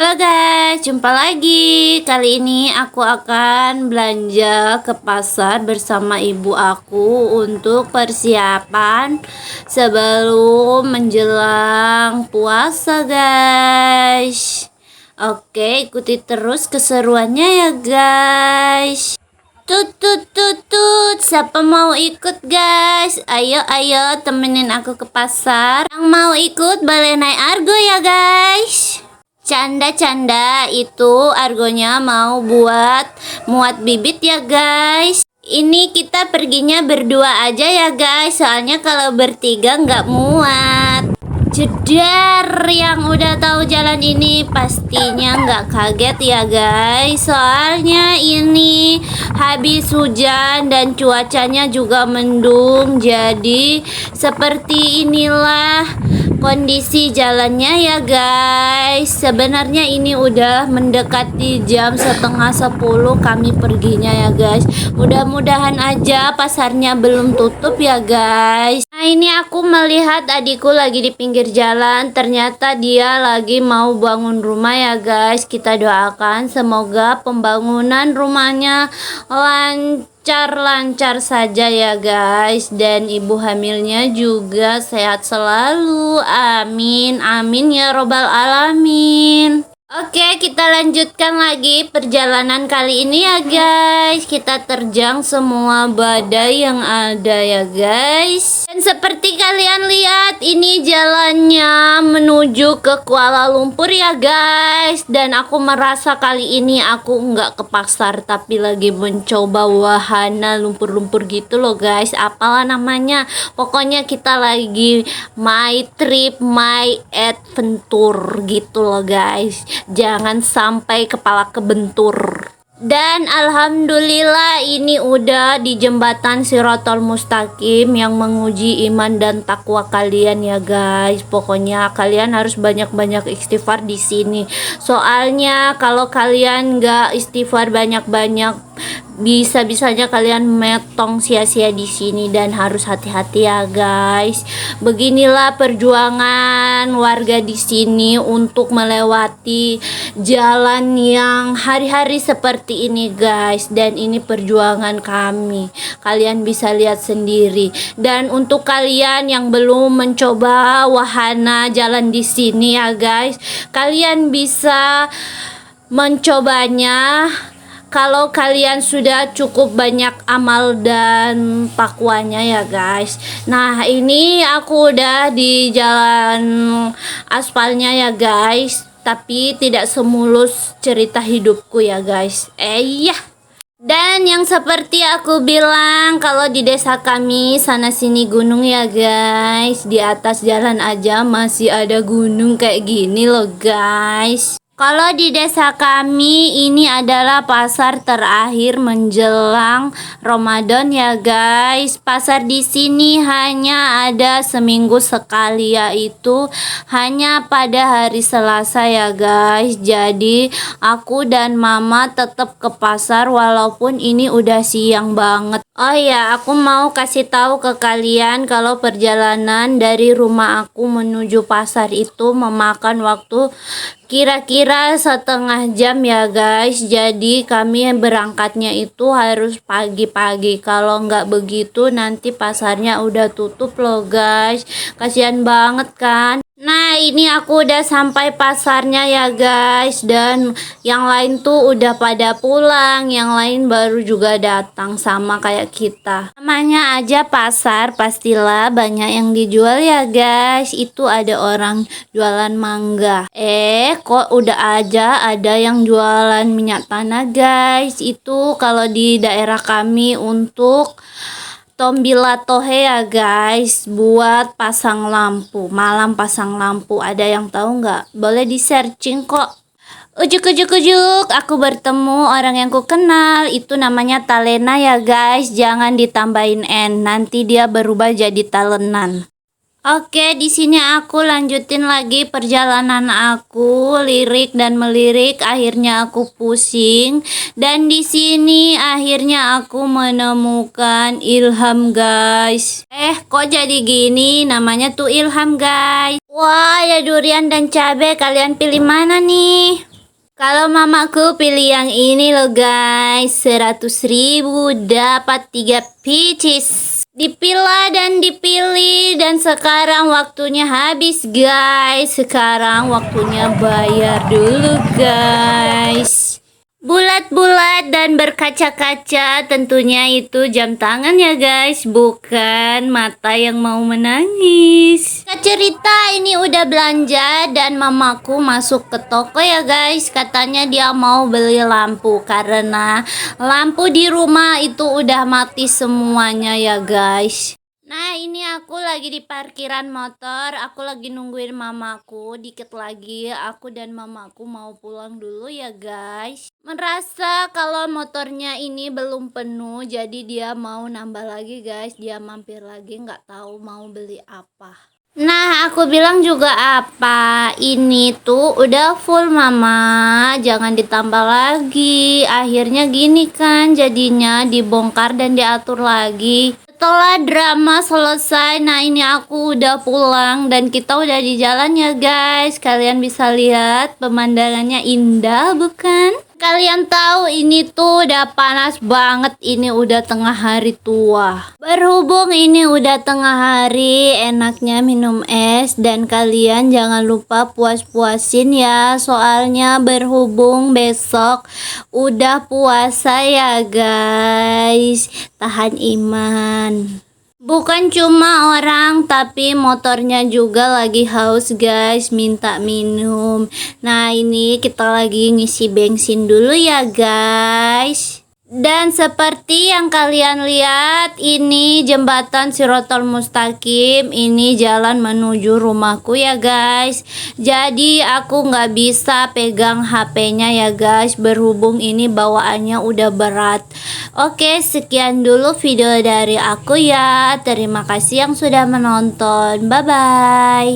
Halo guys, jumpa lagi. Kali ini aku akan belanja ke pasar bersama ibu aku untuk persiapan sebelum menjelang puasa guys. Oke, ikuti terus keseruannya ya guys. Tut, siapa mau ikut guys? Ayo temenin aku ke pasar. Yang mau ikut boleh naik Argo ya guys. Canda itu argonya mau buat muat bibit ya guys. Ini kita perginya berdua aja ya guys, soalnya kalau bertiga nggak muat. Jedar, yang udah tahu jalan ini pastinya nggak kaget ya guys, soalnya ini habis hujan dan cuacanya juga mendung, jadi seperti inilah kondisi jalannya ya guys. Sebenarnya ini udah mendekati jam setengah 10 kami perginya ya guys. Mudah-mudahan aja pasarnya belum tutup ya guys. Nah ini aku melihat adikku lagi di pinggir jalan. Ternyata dia lagi mau bangun rumah ya guys. Kita doakan semoga pembangunan rumahnya lancar saja ya guys, dan ibu hamilnya juga sehat selalu, amin ya robbal alamin. Oke, kita lanjutkan lagi perjalanan kali ini ya guys. Kita terjang semua badai yang ada ya guys. Dan seperti kalian lihat, ini jalannya menuju ke Kuala Lumpur ya guys. Dan aku merasa kali ini aku nggak ke pasar, tapi lagi mencoba wahana lumpur-lumpur gitu loh guys. Apalah namanya, pokoknya kita lagi my trip, my adventure gitu loh guys. Jangan sampai kepala kebentur. Dan alhamdulillah ini udah di jembatan Shirathol Mustaqim yang menguji iman dan takwa kalian ya guys. Pokoknya kalian harus banyak-banyak istighfar di sini. Soalnya kalau kalian nggak istighfar banyak-banyak, bisa-bisanya kalian metong sia-sia di sini, dan harus hati-hati ya guys. Beginilah perjuangan warga di sini untuk melewati jalan yang hari-hari seperti ini guys, dan ini perjuangan kami. Kalian bisa lihat sendiri. Dan untuk kalian yang belum mencoba wahana jalan di sini ya guys, kalian bisa mencobanya kalau kalian sudah cukup banyak amal dan takwanya ya guys. Nah ini aku udah di jalan aspalnya ya guys, tapi tidak semulus cerita hidupku ya guys. Iya. Dan yang seperti aku bilang, kalau di desa kami sana sini gunung ya guys. Di atas jalan aja masih ada gunung kayak gini loh guys. Kalau di desa kami ini adalah pasar terakhir menjelang Ramadan ya guys. Pasar di sini hanya ada seminggu sekali, yaitu hanya pada hari Selasa ya guys. Jadi aku dan mama tetap ke pasar walaupun ini udah siang banget. Oh ya, aku mau kasih tahu ke kalian kalau perjalanan dari rumah aku menuju pasar itu memakan waktu kira-kira setengah jam ya guys. Jadi kami berangkatnya itu harus pagi-pagi. Kalau nggak begitu nanti pasarnya udah tutup loh guys. Kasihan banget kan. Nah ini aku udah sampai pasarnya ya guys, dan yang lain tuh udah pada pulang, yang lain baru juga datang, sama kayak kita. Namanya aja pasar, pastilah banyak yang dijual ya guys. Itu ada orang jualan mangga. Kok udah aja ada yang jualan minyak tanah guys. Itu kalau di daerah kami untuk tombila tohe ya guys, buat pasang lampu malam, pasang lampu. Ada yang tahu nggak? Boleh di searching kok. Ujuk, aku bertemu orang yang ku kenal. Itu namanya talena ya guys. Jangan ditambahin n, nanti dia berubah jadi talenan. Oke, di sini aku lanjutin lagi perjalanan aku, lirik dan melirik. Akhirnya aku pusing, dan di sini akhirnya aku menemukan ilham guys. Kok jadi gini? Namanya tuh ilham guys. Wah, ada durian dan cabai. Kalian pilih mana nih? mamaku pilih yang ini loh guys, 100.000 dapat 3 pieces. Dipilah dan dipilih dan sekarang waktunya habis guys. Sekarang waktunya bayar dulu guys. Bulat-bulat dan berkaca-kaca, tentunya itu jam tangan ya guys, bukan mata yang mau menangis. Cerita ini udah belanja dan mamaku masuk ke toko ya guys. Katanya dia mau beli lampu karena lampu di rumah itu udah mati semuanya ya guys. Nah ini aku lagi di parkiran motor, aku lagi nungguin mamaku. Dikit lagi aku dan mamaku mau pulang dulu ya guys. Merasa kalau motornya ini belum penuh, jadi dia mau nambah lagi guys. Dia mampir lagi, nggak tahu mau beli apa. Nah aku bilang juga apa, ini tuh udah full mama, jangan ditambah lagi. Akhirnya gini kan jadinya, dibongkar dan diatur lagi. Setelah drama selesai, nah ini aku udah pulang dan kita udah di jalan ya guys. Kalian bisa lihat pemandangannya indah bukan? Kalian tahu ini tuh udah panas banget, ini udah tengah hari tua. Berhubung ini udah tengah hari, enaknya minum es dan kalian jangan lupa puas-puasin ya. Soalnya berhubung besok udah puasa ya guys. Tahan iman. Bukan cuma orang, tapi motornya juga lagi haus guys, minta minum. Nah ini kita lagi ngisi bensin dulu ya guys. Dan seperti yang kalian lihat, ini jembatan Shiratal Mustaqim, ini jalan menuju rumahku ya guys. Jadi aku nggak bisa pegang HP-nya ya guys, berhubung ini bawaannya udah berat. Oke, sekian dulu video dari aku ya. Terima kasih yang sudah menonton. Bye bye.